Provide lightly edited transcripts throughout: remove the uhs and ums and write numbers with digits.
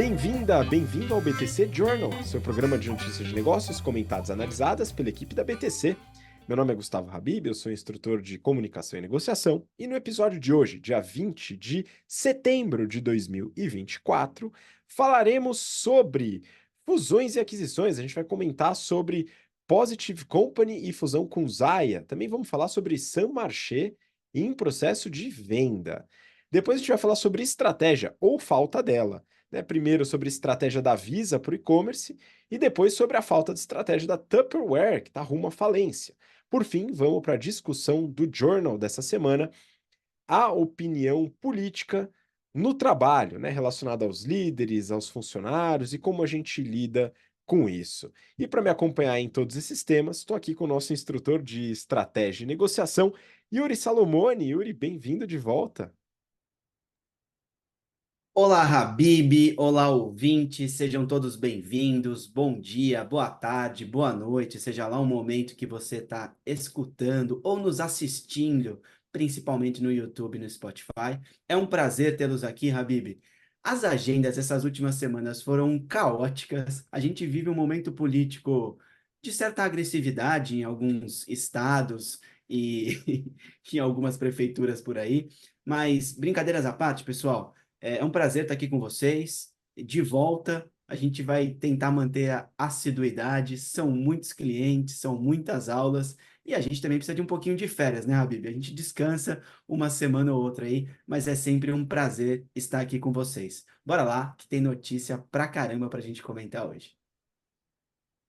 Bem-vinda, bem-vindo ao BTC Journal, seu programa de notícias de negócios comentadas e analisadas pela equipe da BTC. Meu nome é Gustavo Habib, eu sou instrutor de comunicação e negociação, e no episódio de hoje, dia 20 de setembro de 2024, falaremos sobre fusões e aquisições. A gente vai comentar sobre Positive Company e fusão com Zaya. Também vamos falar sobre Saint-Marché em processo de venda. Depois a gente vai falar sobre estratégia ou falta dela, né? Primeiro sobre estratégia da Visa para o e-commerce e depois sobre a falta de estratégia da Tupperware, que está rumo à falência. Por fim, vamos para a discussão do Journal dessa semana, a opinião política no trabalho, né? Relacionada aos líderes, aos funcionários e como a gente lida com isso. E para me acompanhar em todos esses temas, estou aqui com o nosso instrutor de estratégia e negociação, Yuri Salomone. Yuri, bem-vindo de volta. Olá, Habib, olá, ouvintes, sejam todos bem-vindos. Bom dia, boa tarde, boa noite, seja lá o momento que você está escutando ou nos assistindo, principalmente no YouTube e no Spotify. É um prazer tê-los aqui, Habib. As agendas essas últimas semanas foram caóticas. A gente vive um momento político de certa agressividade em alguns estados e em algumas prefeituras por aí. Mas, brincadeiras à parte, pessoal. É um prazer estar aqui com vocês. De volta, a gente vai tentar manter a assiduidade. São muitos clientes, são muitas aulas e a gente também precisa de um pouquinho de férias, né, Habib? A gente descansa uma semana ou outra aí, mas é sempre um prazer estar aqui com vocês. Bora lá, que tem notícia pra caramba pra gente comentar hoje.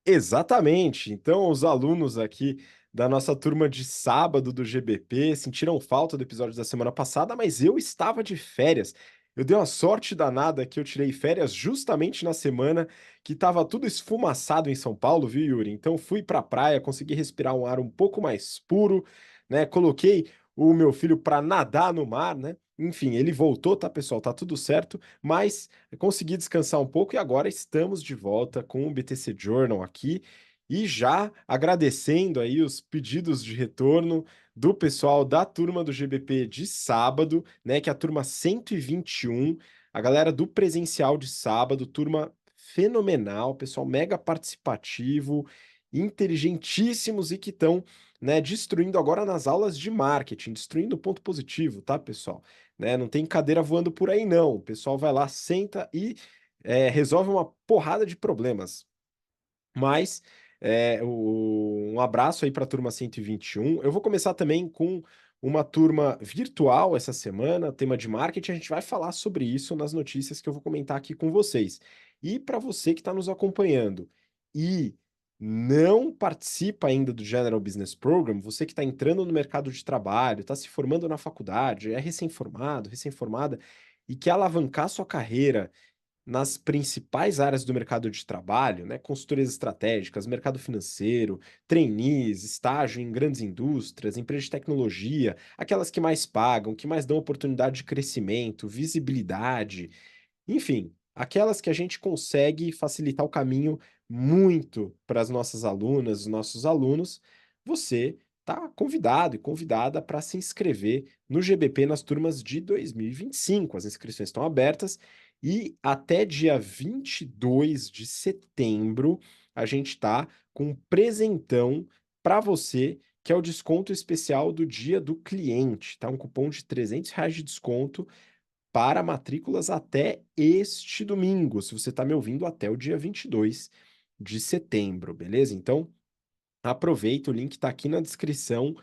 Exatamente. Então, os alunos aqui da nossa turma de sábado do GBP sentiram falta do episódio da semana passada, mas eu estava de férias. Eu dei uma sorte danada que eu tirei férias justamente na semana que estava tudo esfumaçado em São Paulo, viu, Yuri? Então, fui para a praia, consegui respirar um ar um pouco mais puro, né? Coloquei o meu filho para nadar no mar, né? Enfim, ele voltou, tá, pessoal? Tá tudo certo, mas consegui descansar um pouco e agora estamos de volta com o BTC Journal aqui e já agradecendo aí os pedidos de retorno do pessoal da turma do GBP de sábado, né, que é a turma 121, a galera do presencial de sábado, turma fenomenal, pessoal mega participativo, inteligentíssimos e que estão, né, destruindo agora nas aulas de marketing, destruindo o ponto positivo, tá, pessoal? Né? Não tem cadeira voando por aí, não. O pessoal vai lá, senta e resolve uma porrada de problemas. Mas um abraço aí para a turma 121. Eu vou começar também com uma turma virtual essa semana, tema de marketing. A gente vai falar sobre isso nas notícias que eu vou comentar aqui com vocês. E para você que está nos acompanhando e não participa ainda do General Business Program, você que está entrando no mercado de trabalho, está se formando na faculdade, é recém-formado, recém-formada e quer alavancar sua carreira nas principais áreas do mercado de trabalho, né, consultorias estratégicas, mercado financeiro, trainees, estágio em grandes indústrias, empresas de tecnologia, aquelas que mais pagam, que mais dão oportunidade de crescimento, visibilidade, enfim, aquelas que a gente consegue facilitar o caminho muito para as nossas alunas, os nossos alunos, você está convidado e convidada para se inscrever no GBP nas turmas de 2025. As inscrições estão abertas e até dia 22 de setembro a gente está com um presentão para você, que é o desconto especial do Dia do Cliente, tá? Um cupom de R$ 300 de desconto para matrículas até este domingo, se você está me ouvindo até o dia 22 de setembro, beleza? Então, aproveita, o link está aqui na descrição.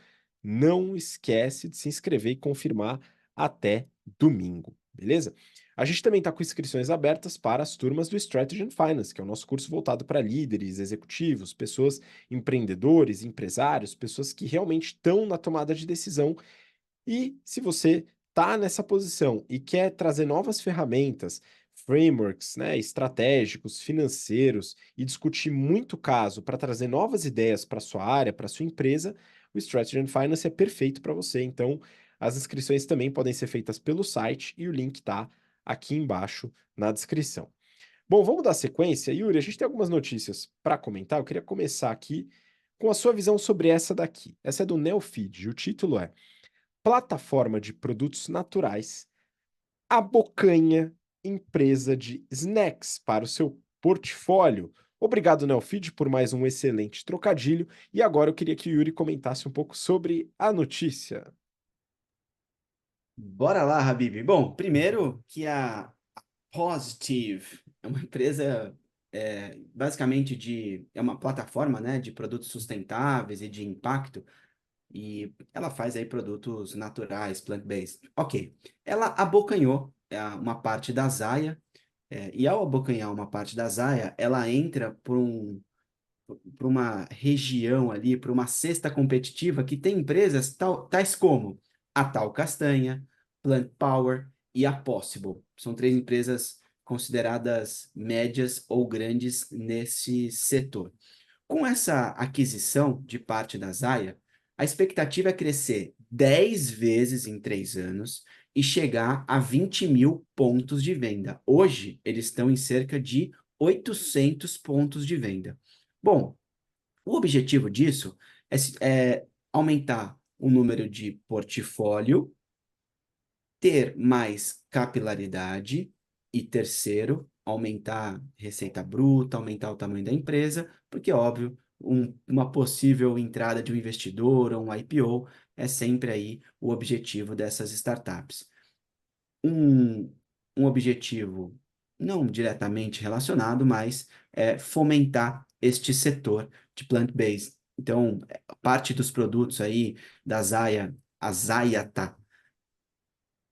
Não esquece de se inscrever e confirmar até domingo, beleza? A gente também está com inscrições abertas para as turmas do Strategy and Finance, que é o nosso curso voltado para líderes, executivos, pessoas empreendedores, empresários, pessoas que realmente estão na tomada de decisão e se você está nessa posição e quer trazer novas ferramentas, frameworks, né, estratégicos, financeiros e discutir muito caso para trazer novas ideias para sua área, para sua empresa, o Strategy and Finance é perfeito para você. Então, as inscrições também podem ser feitas pelo site e o link está aqui embaixo na descrição. Bom, vamos dar sequência. Yuri, a gente tem algumas notícias para comentar. Eu queria começar aqui com a sua visão sobre essa daqui. Essa é do Neofeed. O título é Plataforma de produtos naturais abocanha empresa de snacks para o seu portfólio. Obrigado, Neofeed, por mais um excelente trocadilho. E agora eu queria que o Yuri comentasse um pouco sobre a notícia. Bora lá, Habib. Bom, primeiro que a Positive é uma empresa basicamente é uma plataforma, né, de produtos sustentáveis e de impacto, e ela faz aí produtos naturais, plant-based. Ok, ela abocanhou uma parte da Zaya, e ao abocanhar uma parte da Zaya, ela entra por uma região ali, por uma cesta competitiva que tem empresas tais como a Tal Castanha, Plant Power e a Possible. São três empresas consideradas médias ou grandes nesse setor. Com essa aquisição de parte da Zaya, a expectativa é crescer 10 vezes em 3 anos e chegar a 20 mil pontos de venda. Hoje, eles estão em cerca de 800 pontos de venda. Bom, o objetivo disso é aumentar o número de portfólio, ter mais capilaridade e, terceiro, aumentar a receita bruta, aumentar o tamanho da empresa, porque, óbvio, uma possível entrada de um investidor ou um IPO é sempre aí o objetivo dessas startups. Um, um objetivo não diretamente relacionado, mas fomentar este setor de plant-based. Então, parte dos produtos aí da Zaya, a Zayata,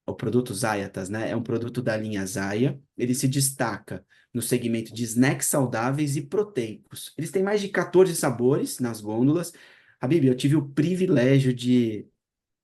o produto Zayatas, né? É um produto da linha Zaya. Ele se destaca no segmento de snacks saudáveis e proteicos. Eles têm mais de 14 sabores nas gôndolas. Habib, eu tive o privilégio de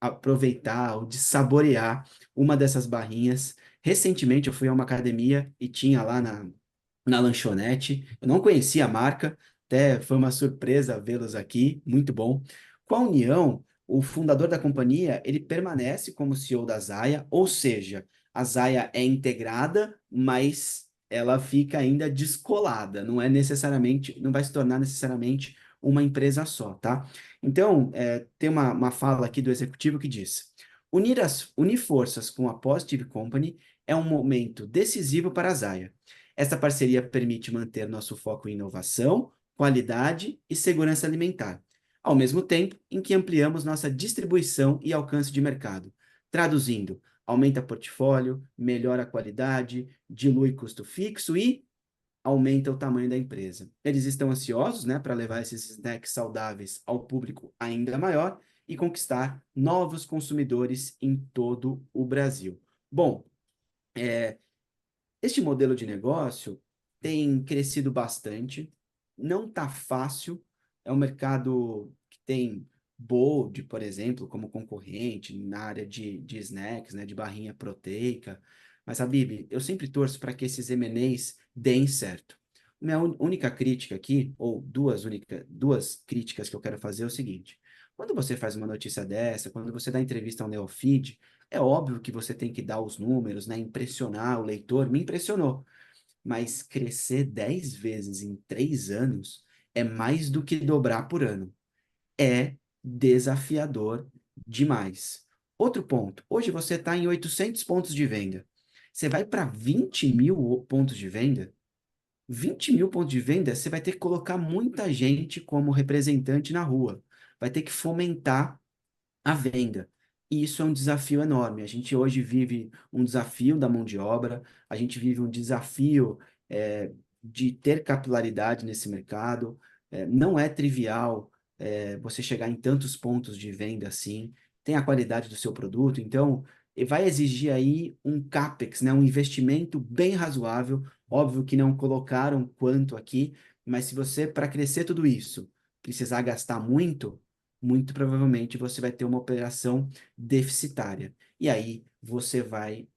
aproveitar ou de saborear uma dessas barrinhas. Recentemente eu fui a uma academia e tinha lá na lanchonete. Eu não conhecia a marca, até foi uma surpresa vê-los aqui, muito bom. Com a união, o fundador da companhia, ele permanece como CEO da Zaya, ou seja, a Zaya é integrada, mas ela fica ainda descolada, não é necessariamente, não vai se tornar necessariamente uma empresa só, tá? Então, tem uma fala aqui do executivo que diz: unir forças com a Positive Company é um momento decisivo para a Zaya. Essa parceria permite manter nosso foco em inovação, qualidade e segurança alimentar, ao mesmo tempo em que ampliamos nossa distribuição e alcance de mercado. Traduzindo, aumenta portfólio, melhora a qualidade, dilui custo fixo e aumenta o tamanho da empresa. Eles estão ansiosos, né, para levar esses snacks saudáveis ao público ainda maior e conquistar novos consumidores em todo o Brasil. Bom, é, este modelo de negócio tem crescido bastante, não está fácil, é um mercado que tem Bold, por exemplo, como concorrente na área de snacks, né, de barrinha proteica. Mas, Habib, eu sempre torço para que esses M&As deem certo. Minha única crítica aqui, ou duas críticas que eu quero fazer é o seguinte: quando você faz uma notícia dessa, quando você dá entrevista ao Neofeed, é óbvio que você tem que dar os números, né? Impressionar o leitor. Me impressionou. Mas crescer 10 vezes em 3 anos é mais do que dobrar por ano. É desafiador demais. Outro ponto. Hoje você está em 800 pontos de venda. Você vai para 20 mil pontos de venda? 20 mil pontos de venda, você vai ter que colocar muita gente como representante na rua. Vai ter que fomentar a venda. E isso é um desafio enorme. A gente hoje vive um desafio da mão de obra, a gente vive um desafio de ter capilaridade nesse mercado. Não é trivial você chegar em tantos pontos de venda assim, tem a qualidade do seu produto, então vai exigir aí um CAPEX, né, um investimento bem razoável. Óbvio que não colocaram quanto aqui, mas se você, para crescer tudo isso, precisar gastar muito, muito provavelmente você vai ter uma operação deficitária. E aí você vai,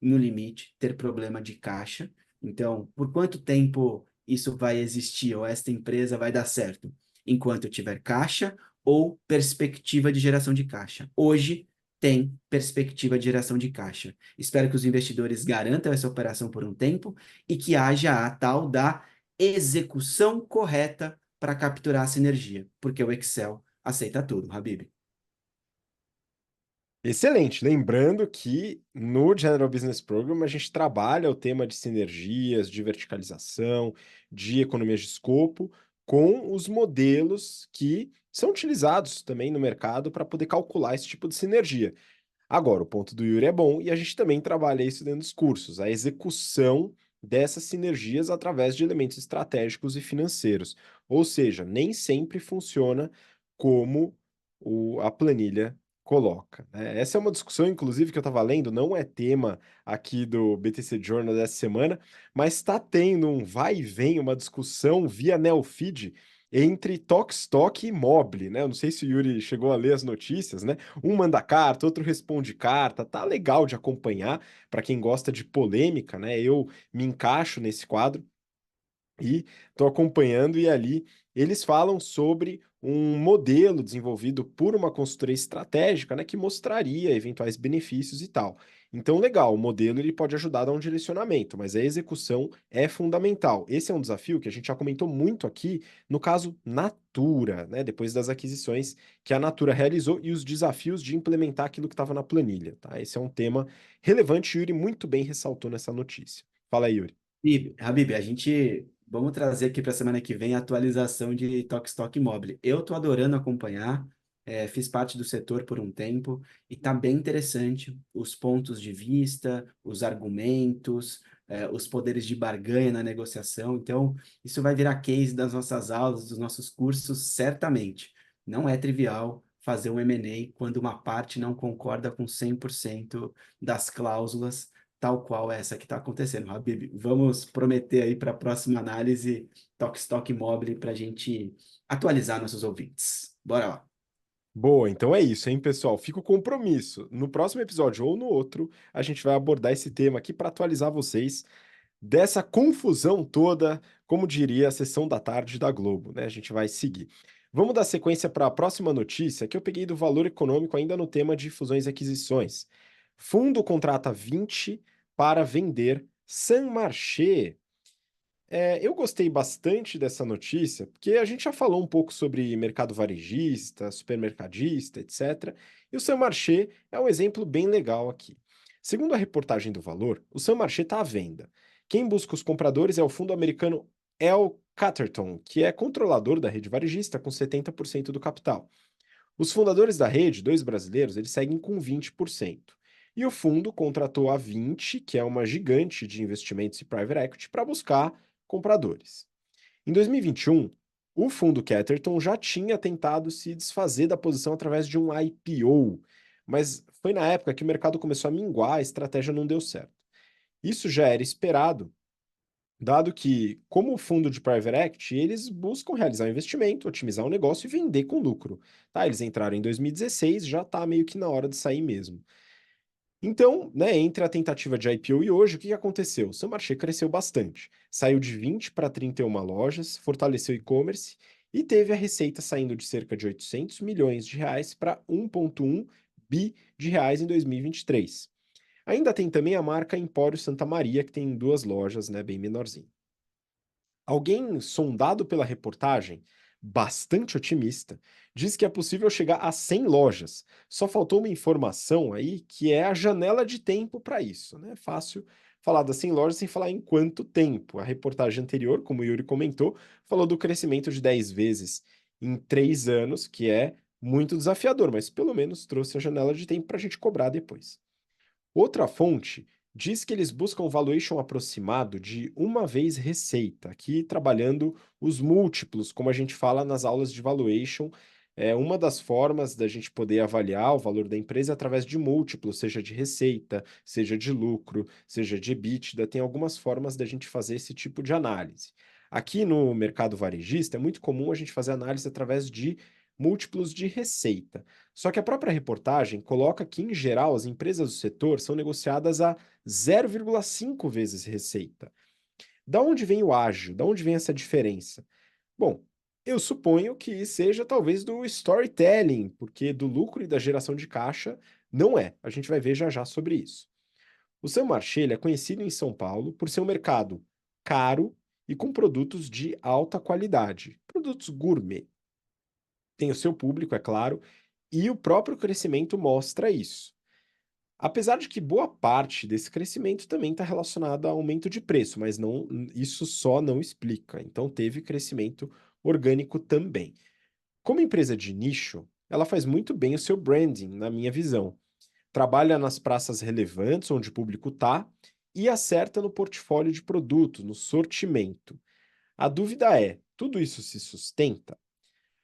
no limite, ter problema de caixa. Então, por quanto tempo isso vai existir ou esta empresa vai dar certo? Enquanto tiver caixa ou perspectiva de geração de caixa. Hoje tem perspectiva de geração de caixa. Espero que os investidores garantam essa operação por um tempo e que haja a tal da execução correta para capturar essa energia, porque o Excel aceita tudo, Habib. Excelente. Lembrando que no General Business Program a gente trabalha o tema de sinergias, de verticalização, de economias de escopo, com os modelos que são utilizados também no mercado para poder calcular esse tipo de sinergia. Agora, o ponto do Yuri é bom e a gente também trabalha isso dentro dos cursos, a execução dessas sinergias através de elementos estratégicos e financeiros. Ou seja, nem sempre funciona como a planilha coloca, né? Essa é uma discussão, inclusive, que eu estava lendo, não é tema aqui do BTC Journal dessa semana, mas está tendo um vai e vem, uma discussão via Neofeed entre Tokstok e Mobile, né? Eu não sei se o Yuri chegou a ler as notícias, né? Um manda carta, outro responde carta, tá legal de acompanhar para quem gosta de polêmica, né? Eu me encaixo nesse quadro e estou acompanhando, e ali eles falam sobre um modelo desenvolvido por uma consultoria estratégica, né, que mostraria eventuais benefícios e tal. Então, legal, o modelo ele pode ajudar a dar um direcionamento, mas a execução é fundamental. Esse é um desafio que a gente já comentou muito aqui no caso Natura, né, depois das aquisições que a Natura realizou e os desafios de implementar aquilo que estava na planilha, tá? Esse é um tema relevante, Yuri muito bem ressaltou nessa notícia. Fala aí, Yuri. Habib, a gente vamos trazer aqui para a semana que vem a atualização de Stock Mobile. Eu tô adorando acompanhar, fiz parte do setor por um tempo e tá bem interessante os pontos de vista, os argumentos, os poderes de barganha na negociação. Então, isso vai virar case das nossas aulas, dos nossos cursos, certamente. Não é trivial fazer um M&A quando uma parte não concorda com 100% das cláusulas tal qual essa que está acontecendo. Habib, vamos prometer aí para a próxima análise Stock Mobile para a gente atualizar nossos ouvintes. Bora lá. Boa, então é isso, hein, pessoal? Fica o compromisso. No próximo episódio ou no outro, a gente vai abordar esse tema aqui para atualizar vocês dessa confusão toda, como diria a sessão da tarde da Globo, né? A gente vai seguir. Vamos dar sequência para a próxima notícia que eu peguei do Valor Econômico ainda no tema de fusões e aquisições. Fundo contrata 20 para vender Saint-Marché. Eu gostei bastante dessa notícia, porque a gente já falou um pouco sobre mercado varejista, supermercadista, etc. E o Saint Marché é um exemplo bem legal aqui. Segundo a reportagem do Valor, o Saint Marché está à venda. Quem busca os compradores é o fundo americano L. Catterton, que é controlador da rede varejista com 70% do capital. Os fundadores da rede, dois brasileiros, eles seguem com 20%. E o fundo contratou a 20, que é uma gigante de investimentos e private equity, para buscar compradores. Em 2021, o fundo Catterton já tinha tentado se desfazer da posição através de um IPO, mas foi na época que o mercado começou a minguar, a estratégia não deu certo. Isso já era esperado, dado que, como fundo de private equity, eles buscam realizar um investimento, otimizar o negócio e vender com lucro. Tá, eles entraram em 2016, já está meio que na hora de sair mesmo. Então, né, entre a tentativa de IPO e hoje, o que aconteceu? O Seu Marché cresceu bastante. Saiu de 20 para 31 lojas, fortaleceu o e-commerce e teve a receita saindo de cerca de 800 milhões de reais para 1,1 bi de reais em 2023. Ainda tem também a marca Empório Santa Maria, que tem duas lojas, né, bem menorzinho. Alguém sondado pela reportagem, bastante otimista, diz que é possível chegar a 100 lojas. Só faltou uma informação aí que é a janela de tempo para isso, né? É fácil falar das 100 lojas sem falar em quanto tempo. A reportagem anterior, como o Yuri comentou, falou do crescimento de 10 vezes em 3 anos, que é muito desafiador, mas pelo menos trouxe a janela de tempo para a gente cobrar depois. Outra fonte diz que eles buscam valuation aproximado de uma vez receita, aqui trabalhando os múltiplos, como a gente fala nas aulas de valuation. É uma das formas da gente poder avaliar o valor da empresa é através de múltiplos, seja de receita, seja de lucro, seja de EBITDA. Tem algumas formas da gente fazer esse tipo de análise. Aqui no mercado varejista é muito comum a gente fazer análise através de múltiplos de receita. Só que a própria reportagem coloca que, em geral, as empresas do setor são negociadas a 0,5 vezes receita. Da onde vem o ágio? Da onde vem essa diferença? Bom, eu suponho que seja talvez do storytelling, porque do lucro e da geração de caixa não é. A gente vai ver já já sobre isso. O Seu Marché é conhecido em São Paulo por ser um mercado caro e com produtos de alta qualidade, produtos gourmet. Tem o seu público, é claro, E o próprio crescimento mostra isso. Apesar de que boa parte desse crescimento também está relacionado a aumento de preço, mas não, isso só não explica. Então teve crescimento orgânico também. Como empresa de nicho, ela faz muito bem o seu branding, na minha visão. Trabalha nas praças relevantes onde o público está e acerta no portfólio de produtos, no sortimento. A dúvida é, tudo isso se sustenta?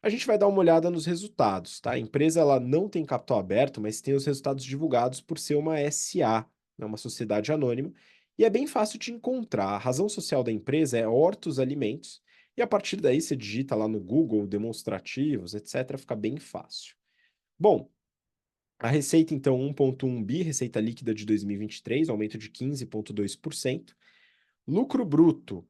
A gente vai dar uma olhada nos resultados, tá? A empresa ela não tem capital aberto, mas tem os resultados divulgados por ser uma SA, né, uma sociedade anônima, e é bem fácil de encontrar. A razão social da empresa é Hortos Alimentos, e a partir daí você digita lá no Google demonstrativos, etc, fica bem fácil. Bom, a receita então 1,1 bi, receita líquida de 2023, aumento de 15,2%. Lucro bruto,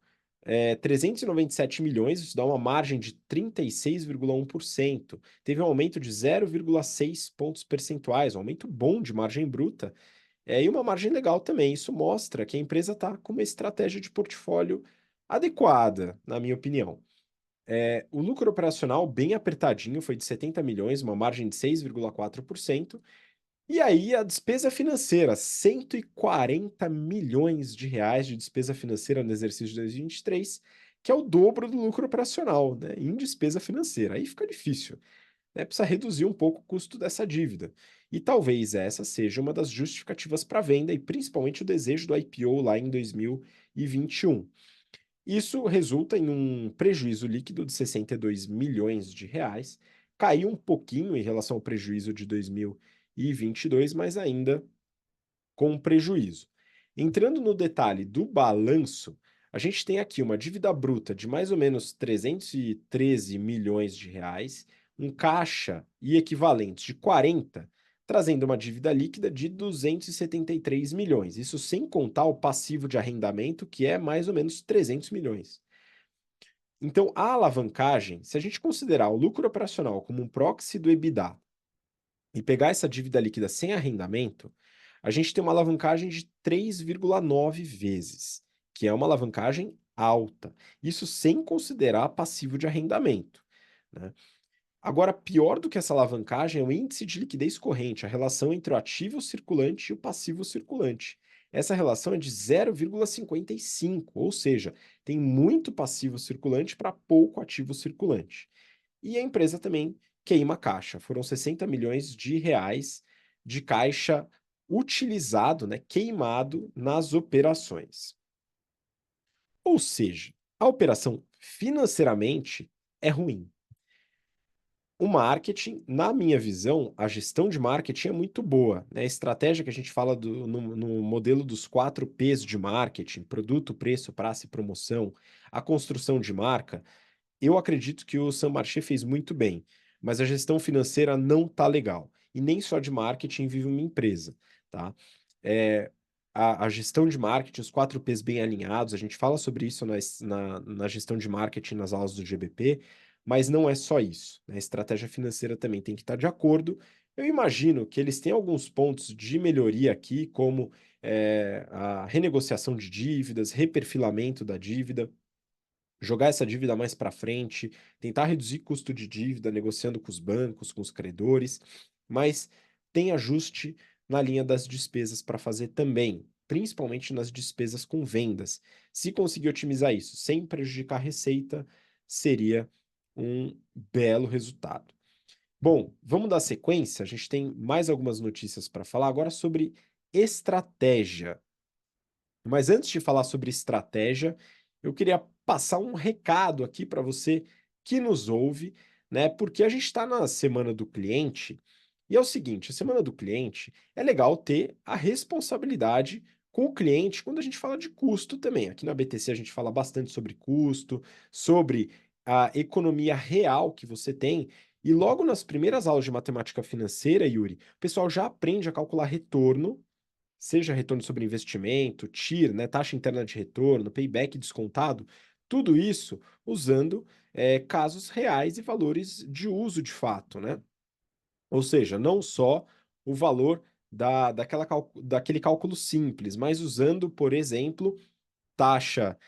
397 milhões, isso dá uma margem de 36,1%. Teve um aumento de 0,6 pontos percentuais, um aumento bom de margem bruta, e uma margem legal também. Isso mostra que a empresa está com uma estratégia de portfólio adequada, na minha opinião. O lucro operacional bem apertadinho, foi de 70 milhões, uma margem de 6,4%. E aí a despesa financeira, 140 milhões de reais de despesa financeira no exercício de 2023, que é o dobro do lucro operacional, né, em despesa financeira. Aí fica difícil, né? Precisa reduzir um pouco o custo dessa dívida. E talvez essa seja uma das justificativas para a venda e principalmente o desejo do IPO lá em 2021. Isso resulta em um prejuízo líquido de 62 milhões de reais, caiu um pouquinho em relação ao prejuízo de 2022, mas ainda com um prejuízo. Entrando no detalhe do balanço, a gente tem aqui uma dívida bruta de mais ou menos 313 milhões de reais, um caixa e equivalentes de 40, trazendo uma dívida líquida de 273 milhões. Isso sem contar o passivo de arrendamento, que é mais ou menos 300 milhões. Então, a alavancagem, se a gente considerar o lucro operacional como um proxy do EBITDA e pegar essa dívida líquida sem arrendamento, a gente tem uma alavancagem de 3,9 vezes, que é uma alavancagem alta. Isso sem considerar passivo de arrendamento, né? Agora, pior do que essa alavancagem é o índice de liquidez corrente, a relação entre o ativo circulante e o passivo circulante. Essa relação é de 0,55, ou seja, tem muito passivo circulante para pouco ativo circulante. E a empresa também queima caixa. Foram 60 milhões de reais de caixa utilizado, né, queimado nas operações. Ou seja, a operação financeiramente é ruim. O marketing, na minha visão, a gestão de marketing é muito boa, né? A estratégia que a gente fala no modelo dos 4 P's de marketing, produto, preço, praça e promoção, a construção de marca, eu acredito que o Saint-Marché fez muito bem, mas a gestão financeira não tá legal. E nem só de marketing vive uma empresa, tá? É, a gestão de marketing, os 4 P's bem alinhados, a gente fala sobre isso na gestão de marketing nas aulas do GBP, mas não é só isso, né? A estratégia financeira também tem que estar de acordo. Eu imagino que eles têm alguns pontos de melhoria aqui, como a renegociação de dívidas, reperfilamento da dívida, jogar essa dívida mais para frente, tentar reduzir custo de dívida, negociando com os bancos, com os credores, mas tem ajuste na linha das despesas para fazer também, principalmente nas despesas com vendas. Se conseguir otimizar isso sem prejudicar a receita, seria um belo resultado. Bom, vamos dar sequência. A gente tem mais algumas notícias para falar agora sobre estratégia. Mas antes de falar sobre estratégia, eu queria passar um recado aqui para você que nos ouve, né? Porque a gente está na semana do cliente, e é o seguinte: a semana do cliente é legal ter a responsabilidade com o cliente quando a gente fala de custo também. Aqui na BTC a gente fala bastante sobre custo, sobre a economia real que você tem. E logo nas primeiras aulas de matemática financeira, Yuri, o pessoal já aprende a calcular retorno, seja retorno sobre investimento, TIR, né, taxa interna de retorno, payback descontado, tudo isso usando casos reais e valores de uso de fato, né? Ou seja, não só o valor daquele cálculo simples, mas usando, por exemplo, taxa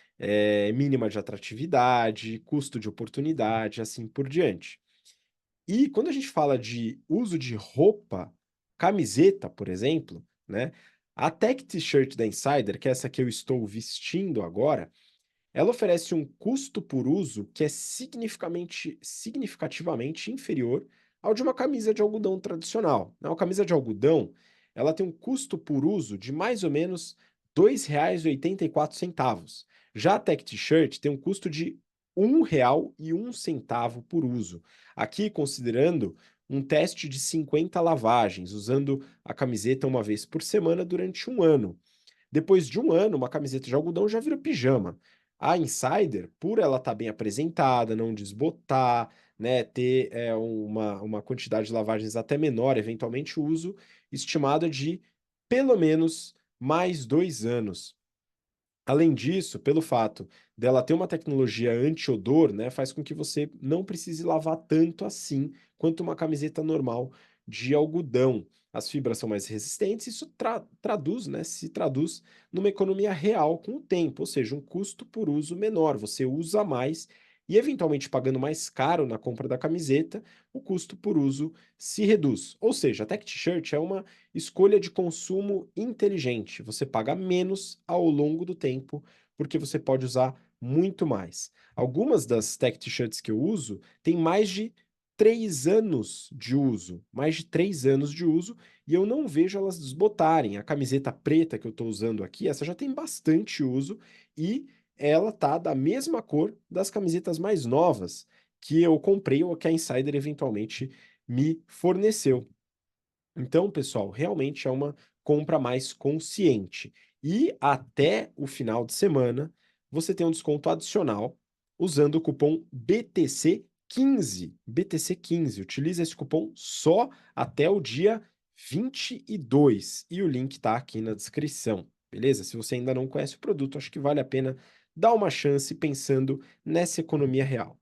mínima de atratividade, custo de oportunidade, assim por diante. E quando a gente fala de uso de roupa, camiseta, por exemplo, né? A Tech T-shirt da Insider, que é essa que eu estou vestindo agora, ela oferece um custo por uso que é significativamente inferior ao de uma camisa de algodão tradicional. Né? Uma camisa de algodão, ela tem um custo por uso de mais ou menos R$ 2,84. Já a Tech T-shirt tem um custo de R$ 1,01 por uso. Aqui, considerando um teste de 50 lavagens, usando a camiseta uma vez por semana durante um ano. Depois de um ano, uma camiseta de algodão já vira pijama. A Insider, por ela estar bem apresentada, não desbotar, né, ter uma quantidade de lavagens até menor, eventualmente o uso estimado é de pelo menos mais 2 anos. Além disso, pelo fato dela ter uma tecnologia anti-odor, né, faz com que você não precise lavar tanto assim quanto uma camiseta normal de algodão. As fibras são mais resistentes, isso traduz, né, se traduz numa economia real com o tempo, ou seja, um custo por uso menor. Você usa mais e, eventualmente, pagando mais caro na compra da camiseta, o custo por uso se reduz. Ou seja, a Tech T-shirt é uma escolha de consumo inteligente. Você paga menos ao longo do tempo, porque você pode usar muito mais. Algumas das tech t-shirts que eu uso têm mais de 3 anos de uso, mais de 3 anos de uso, e eu não vejo elas desbotarem. A camiseta preta que eu estou usando aqui, essa já tem bastante uso e ela tá da mesma cor das camisetas mais novas que eu comprei ou que a Insider eventualmente me forneceu. Então, pessoal, realmente é uma compra mais consciente. E até o final de semana, você tem um desconto adicional usando o cupom BTC15. BTC15. Utilize esse cupom só até o dia 22. E o link está aqui na descrição. Beleza? Se você ainda não conhece o produto, acho que vale a pena dar uma chance pensando nessa economia real.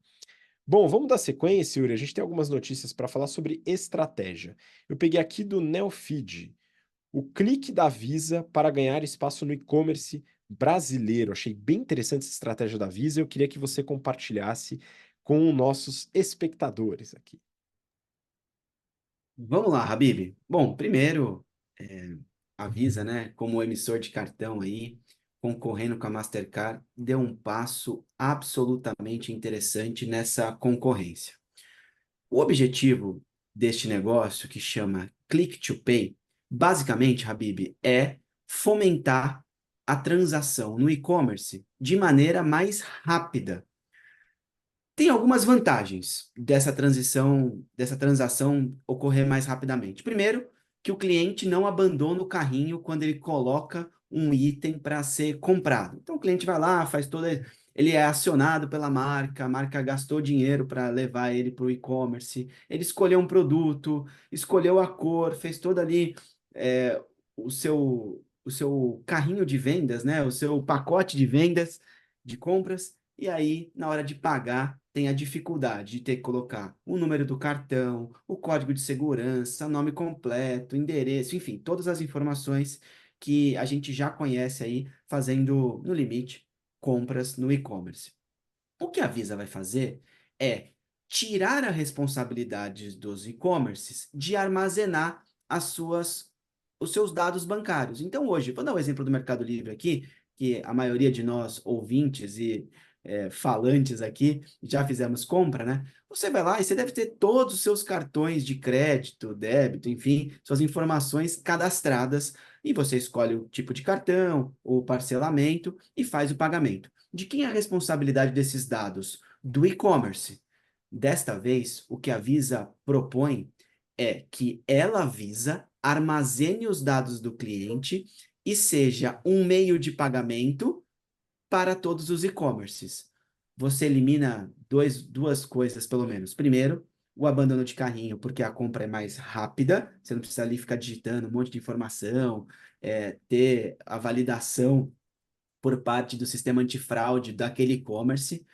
Bom, vamos dar sequência, Yuri. A gente tem algumas notícias para falar sobre estratégia. Eu peguei aqui do Neofeed, o clique da Visa para ganhar espaço no e-commerce brasileiro. Achei bem interessante essa estratégia da Visa. Eu queria que você compartilhasse com nossos espectadores aqui. Vamos lá, Habib. Bom, primeiro, é, a Visa, né, como emissor de cartão aí, concorrendo com a Mastercard, deu um passo absolutamente interessante nessa concorrência. O objetivo deste negócio, que chama Click to Pay, basicamente, Habib, é fomentar a transação no e-commerce de maneira mais rápida. Tem algumas vantagens dessa transação ocorrer mais rapidamente. Primeiro, que o cliente não abandona o carrinho quando ele coloca um item para ser comprado. Então, o cliente vai lá, faz toda. Ele é acionado pela marca, a marca gastou dinheiro para levar ele para o e-commerce, ele escolheu um produto, escolheu a cor, fez todo ali o seu carrinho de vendas, né? O seu pacote de vendas, de compras. E aí, na hora de pagar, tem a dificuldade de ter que colocar o número do cartão, o código de segurança, nome completo, endereço, enfim, todas as informações que a gente já conhece aí fazendo, no limite, compras no e-commerce. O que a Visa vai fazer é tirar a responsabilidade dos e-commerces de armazenar os seus dados bancários. Então, hoje, vou dar um exemplo do Mercado Livre aqui, que a maioria de nós, ouvintes e falantes aqui, já fizemos compra, né? Você vai lá e você deve ter todos os seus cartões de crédito, débito, enfim, suas informações cadastradas, e você escolhe o tipo de cartão, o parcelamento e faz o pagamento. De quem é a responsabilidade desses dados? Do e-commerce. Desta vez, o que a Visa propõe é que ela, Visa, armazene os dados do cliente e seja um meio de pagamento para todos os e-commerces. Você elimina duas coisas, pelo menos. Primeiro, o abandono de carrinho, porque a compra é mais rápida, você não precisa ali ficar digitando um monte de informação, ter a validação por parte do sistema antifraude daquele e-commerce.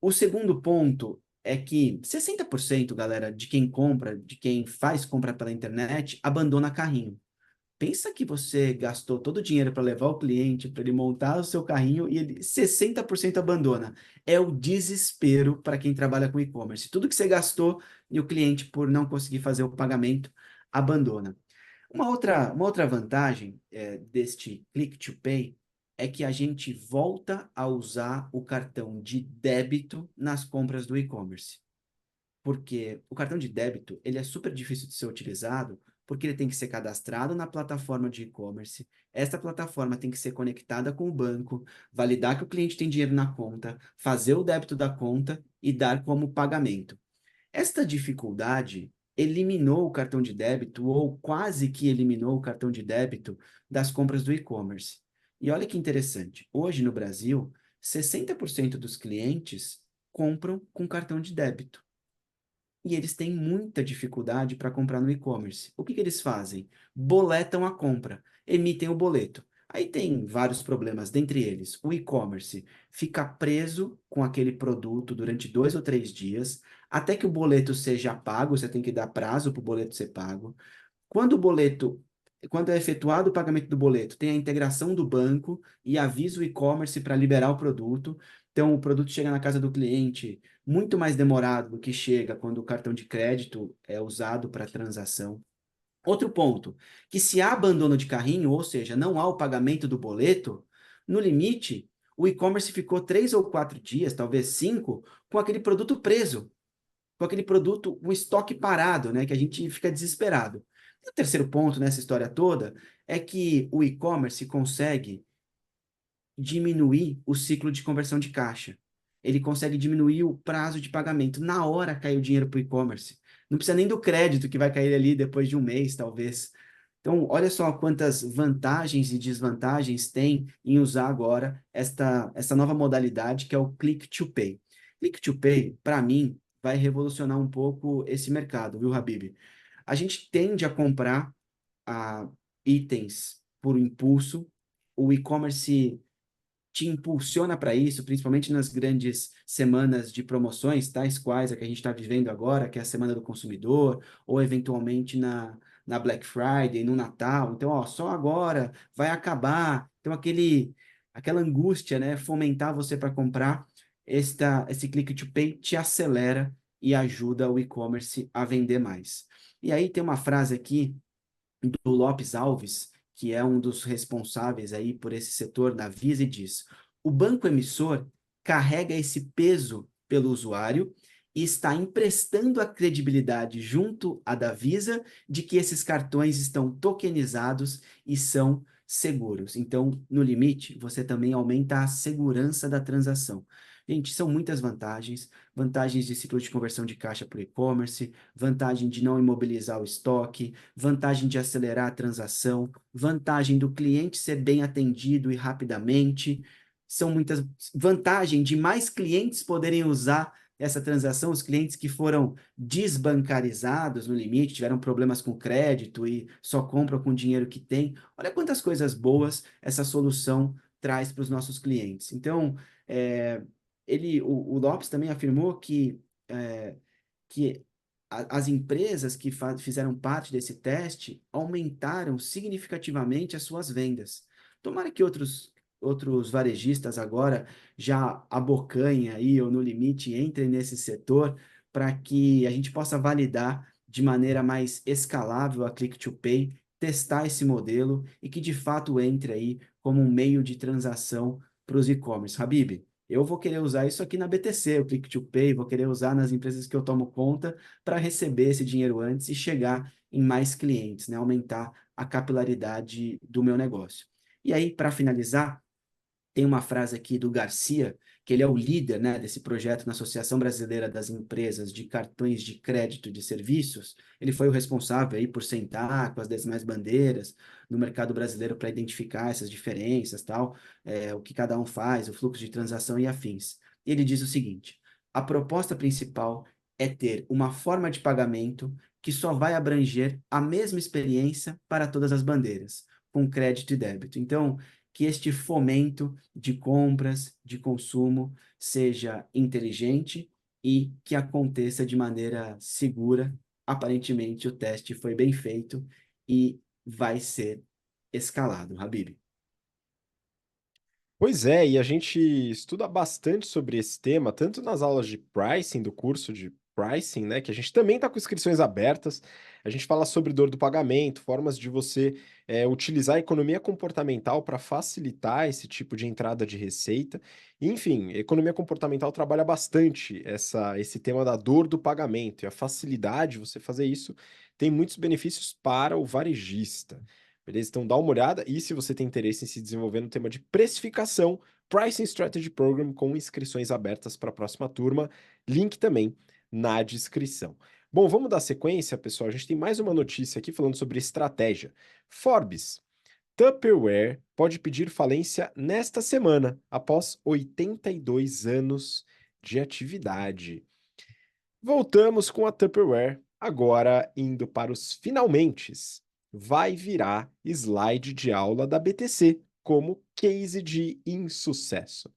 O segundo ponto é que 60%, galera, de quem compra, de quem faz compra pela internet, abandona carrinho. Pensa que você gastou todo o dinheiro para levar o cliente, para ele montar o seu carrinho e ele 60% abandona. É o desespero para quem trabalha com e-commerce. Tudo que você gastou e o cliente, por não conseguir fazer o pagamento, abandona. Uma outra vantagem deste Click to Pay é que a gente volta a usar o cartão de débito nas compras do e-commerce. Porque o cartão de débito, ele é super difícil de ser utilizado, porque ele tem que ser cadastrado na plataforma de e-commerce. Esta plataforma tem que ser conectada com o banco, validar que o cliente tem dinheiro na conta, fazer o débito da conta e dar como pagamento. Esta dificuldade eliminou o cartão de débito, ou quase que eliminou o cartão de débito das compras do e-commerce. E olha que interessante, hoje no Brasil, 60% dos clientes compram com cartão de débito. E eles têm muita dificuldade para comprar no e-commerce. O que que eles fazem? Boletam a compra, emitem o boleto. Aí tem vários problemas, dentre eles, o e-commerce fica preso com aquele produto durante 2 ou 3 dias, até que o boleto seja pago, você tem que dar prazo para o boleto ser pago. Quando o boleto, quando é efetuado o pagamento do boleto, tem a integração do banco e avisa o e-commerce para liberar o produto. Então, o produto chega na casa do cliente muito mais demorado do que chega quando o cartão de crédito é usado para transação. Outro ponto, que se há abandono de carrinho, ou seja, não há o pagamento do boleto, no limite, o e-commerce ficou 3 ou 4 dias, talvez 5, com aquele produto preso, com aquele produto, um estoque parado, né, que a gente fica desesperado. E o terceiro ponto nessa história toda é que o e-commerce consegue diminuir o ciclo de conversão de caixa. Ele consegue diminuir o prazo de pagamento. Na hora cai o dinheiro para o e-commerce. Não precisa nem do crédito que vai cair ali depois de um mês, talvez. Então, olha só quantas vantagens e desvantagens tem em usar agora esta nova modalidade que é o Click to Pay. Click to Pay, para mim, vai revolucionar um pouco esse mercado, viu, Habib? A gente tende a comprar itens por impulso. O e-commerce te impulsiona para isso, principalmente nas grandes semanas de promoções, tais quais a que a gente está vivendo agora, que é a Semana do Consumidor, ou eventualmente na Black Friday, no Natal. Então, ó, só agora vai acabar. Então, aquela angústia, né, fomentar você para comprar, esse click to pay te acelera e ajuda o e-commerce a vender mais. E aí tem uma frase aqui do Lopes Alves, que é um dos responsáveis aí por esse setor da Visa, e diz: o banco emissor carrega esse peso pelo usuário e está emprestando a credibilidade junto à da Visa de que esses cartões estão tokenizados e são seguros. Então, no limite, você também aumenta a segurança da transação. Gente, são muitas vantagens, vantagens de ciclo de conversão de caixa para o e-commerce, vantagem de não imobilizar o estoque, vantagem de acelerar a transação, vantagem do cliente ser bem atendido e rapidamente. São muitas vantagem de mais clientes poderem usar essa transação, os clientes que foram desbancarizados no limite, tiveram problemas com crédito e só compram com o dinheiro que tem. Olha quantas coisas boas essa solução traz para os nossos clientes. Então, é, o Lopes também afirmou que as empresas que fizeram parte desse teste aumentaram significativamente as suas vendas. Tomara que outros varejistas agora já abocanhem aí ou no limite entrem nesse setor para que a gente possa validar de maneira mais escalável a Click to Pay, testar esse modelo e que de fato entre aí como um meio de transação para os e-commerce. Habib, eu vou querer usar isso aqui na BTC, o Click to Pay, vou querer usar nas empresas que eu tomo conta para receber esse dinheiro antes e chegar em mais clientes, né? Aumentar a capilaridade do meu negócio. E aí, para finalizar, tem uma frase aqui do Garcia, que ele é o líder, né, desse projeto na Associação Brasileira das Empresas de Cartões de Crédito de Serviços. Ele foi o responsável aí por sentar com as demais bandeiras no mercado brasileiro para identificar essas diferenças, tal, o que cada um faz, o fluxo de transação e afins. E ele diz o seguinte: a proposta principal é ter uma forma de pagamento que só vai abranger a mesma experiência para todas as bandeiras, com crédito e débito. Então, que este fomento de compras, de consumo, seja inteligente e que aconteça de maneira segura. Aparentemente, o teste foi bem feito e vai ser escalado, Habib. Pois é, e a gente estuda bastante sobre esse tema, tanto nas aulas de pricing, do curso de pricing, né, que a gente também está com inscrições abertas. A gente fala sobre dor do pagamento, formas de você utilizar a economia comportamental para facilitar esse tipo de entrada de receita. Enfim, a economia comportamental trabalha bastante esse tema da dor do pagamento e a facilidade de você fazer isso tem muitos benefícios para o varejista. Beleza? Então dá uma olhada e se você tem interesse em se desenvolver no tema de precificação, Pricing Strategy Program com inscrições abertas para a próxima turma, link também na descrição. Bom, vamos dar sequência, pessoal. A gente tem mais uma notícia aqui falando sobre estratégia. Forbes, Tupperware pode pedir falência nesta semana, após 82 anos de atividade. Voltamos com a Tupperware, agora indo para os finalmentes. Vai virar slide de aula da BTC como case de insucesso.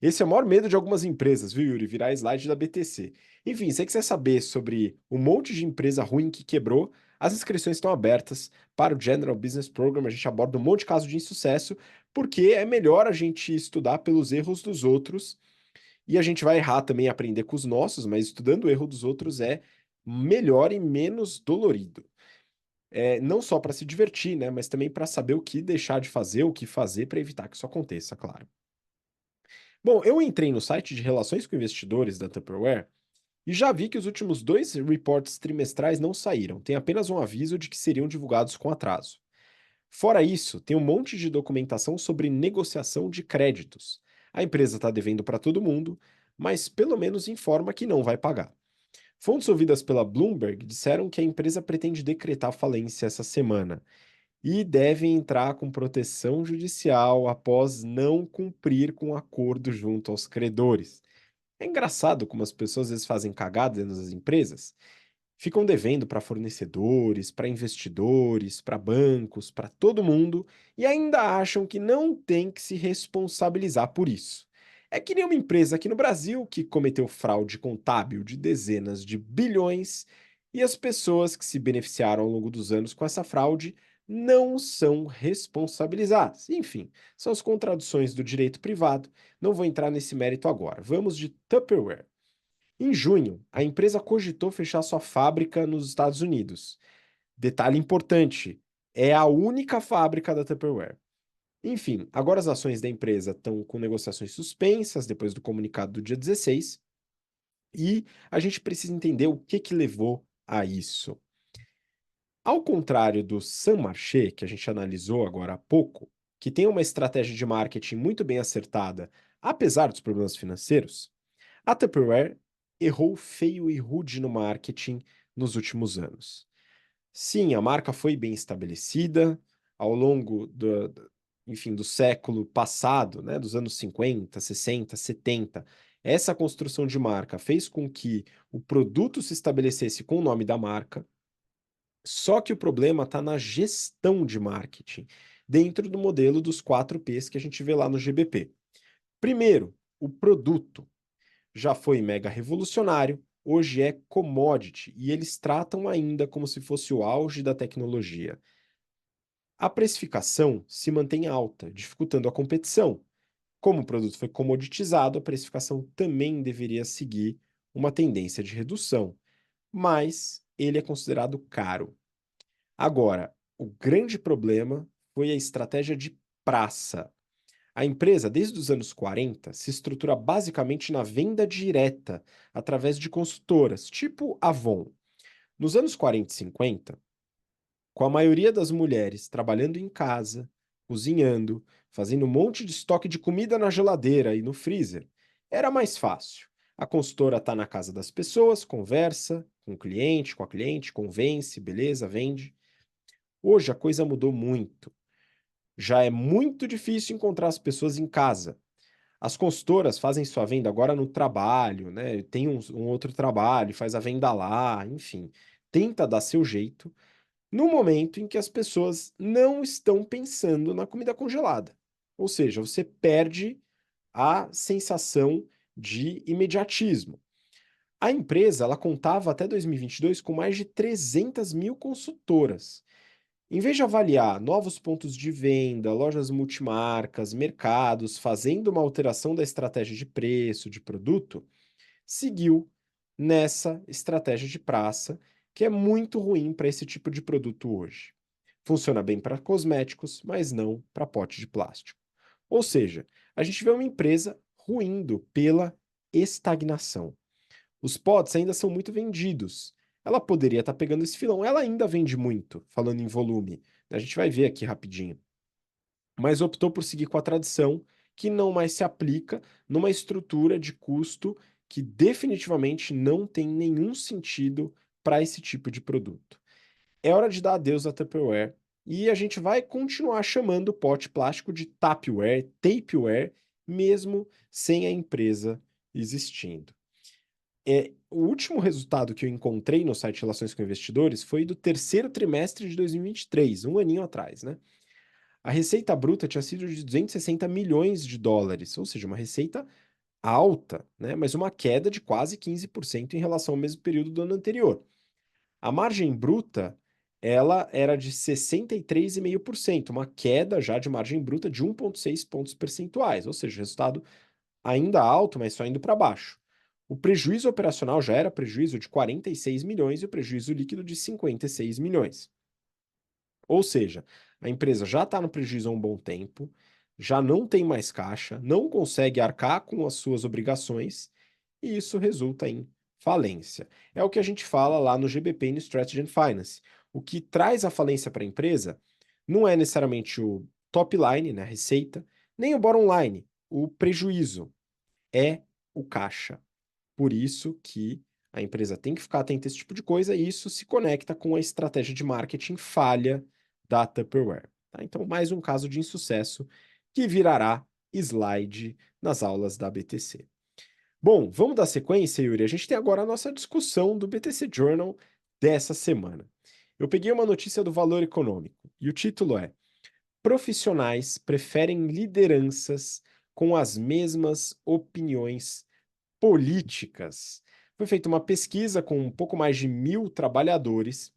Esse é o maior medo de algumas empresas, viu, Yuri? Virar slide da BTC. Enfim, se você quiser saber sobre um monte de empresa ruim que quebrou, as inscrições estão abertas para o General Business Program. A gente aborda um monte de casos de insucesso, porque é melhor a gente estudar pelos erros dos outros e a gente vai errar também, aprender com os nossos, mas estudando o erro dos outros é melhor e menos dolorido. Não só para se divertir, né, mas também para saber o que deixar de fazer, o que fazer para evitar que isso aconteça, claro. Bom, eu entrei no site de relações com investidores da Tupperware e já vi que os últimos dois reports trimestrais não saíram. Tem apenas um aviso de que seriam divulgados com atraso. Fora isso, tem um monte de documentação sobre negociação de créditos. A empresa está devendo para todo mundo, mas pelo menos informa que não vai pagar. Fontes ouvidas pela Bloomberg disseram que a empresa pretende decretar falência essa semana e deve entrar com proteção judicial após não cumprir com o acordo junto aos credores. É engraçado como as pessoas às vezes fazem cagadas nas empresas, ficam devendo para fornecedores, para investidores, para bancos, para todo mundo e ainda acham que não tem que se responsabilizar por isso. É que nem uma empresa aqui no Brasil que cometeu fraude contábil de dezenas de bilhões e as pessoas que se beneficiaram ao longo dos anos com essa fraude não são responsabilizadas. Enfim, são as contradições do direito privado. Não vou entrar nesse mérito agora. Vamos de Tupperware. Em junho, a empresa cogitou fechar sua fábrica nos Estados Unidos. Detalhe importante: é a única fábrica da Tupperware. Enfim, agora as ações da empresa estão com negociações suspensas depois do comunicado do dia 16, e a gente precisa entender o que levou a isso. Ao contrário do Saint-Marché, que a gente analisou agora há pouco, que tem uma estratégia de marketing muito bem acertada, apesar dos problemas financeiros, a Tupperware errou feio e rude no marketing nos últimos anos. Sim, a marca foi bem estabelecida ao longo enfim, do século passado, né, dos anos 50, 60, 70. Essa construção de marca fez com que o produto se estabelecesse com o nome da marca, só que o problema está na gestão de marketing, dentro do modelo dos 4Ps que a gente vê lá no GBP. Primeiro, o produto já foi mega revolucionário, hoje é commodity e eles tratam ainda como se fosse o auge da tecnologia. A precificação se mantém alta, dificultando a competição. Como o produto foi comoditizado, a precificação também deveria seguir uma tendência de redução, mas ele é considerado caro. Agora, o grande problema foi a estratégia de praça. A empresa, desde os anos 40, se estrutura basicamente na venda direta, através de consultoras, tipo Avon. Nos anos 40 e 50, com a maioria das mulheres trabalhando em casa, cozinhando, fazendo um monte de estoque de comida na geladeira e no freezer, era mais fácil. A consultora está na casa das pessoas, conversa com o cliente, com a cliente, convence, beleza, vende. Hoje a coisa mudou muito. Já é muito difícil encontrar as pessoas em casa. As consultoras fazem sua venda agora no trabalho, né? Tem um outro trabalho, faz a venda lá, enfim. Tenta dar seu jeito no momento em que as pessoas não estão pensando na comida congelada. Ou seja, você perde a sensação de imediatismo. A empresa ela contava até 2022 com mais de 300 mil consultoras. Em vez de avaliar novos pontos de venda, lojas multimarcas, mercados, fazendo uma alteração da estratégia de preço, de produto, seguiu nessa estratégia de praça, que é muito ruim para esse tipo de produto hoje. Funciona bem para cosméticos, mas não para pote de plástico. Ou seja, a gente vê uma empresa ruindo pela estagnação. Os potes ainda são muito vendidos. Ela poderia estar pegando esse filão. Ela ainda vende muito, falando em volume. A gente vai ver aqui rapidinho. Mas optou por seguir com a tradição, que não mais se aplica numa estrutura de custo que definitivamente não tem nenhum sentido para esse tipo de produto. É hora de dar adeus à Tupperware e a gente vai continuar chamando o pote plástico de Tapware, Tapeware, mesmo sem a empresa existindo. O último resultado que eu encontrei no site Relações com Investidores foi do terceiro trimestre de 2023, um aninho atrás, né? A receita bruta tinha sido de 260 milhões de dólares, ou seja, uma receita alta, né? Mas uma queda de quase 15% em relação ao mesmo período do ano anterior. A margem bruta, ela era de 63,5%, uma queda já de margem bruta de 1,6 pontos percentuais, ou seja, resultado ainda alto, mas só indo para baixo. O prejuízo operacional já era prejuízo de 46 milhões e o prejuízo líquido de 56 milhões. Ou seja, a empresa já está no prejuízo há um bom tempo, já não tem mais caixa, não consegue arcar com as suas obrigações e isso resulta em falência. É o que a gente fala lá no GBP no Strategy and Finance. O que traz a falência para a empresa não é necessariamente o top line, né, a receita, nem o bottom line, o prejuízo, é o caixa. Por isso que a empresa tem que ficar atenta a esse tipo de coisa e isso se conecta com a estratégia de marketing falha da Tupperware. Tá? Então, mais um caso de insucesso que virará slide nas aulas da BTC. Bom, vamos dar sequência, Yuri. A gente tem agora a nossa discussão do BTC Journal dessa semana. Eu peguei uma notícia do Valor Econômico e o título é: Profissionais preferem lideranças com as mesmas opiniões políticas. Foi feita uma pesquisa com um pouco mais de 1.000 trabalhadores.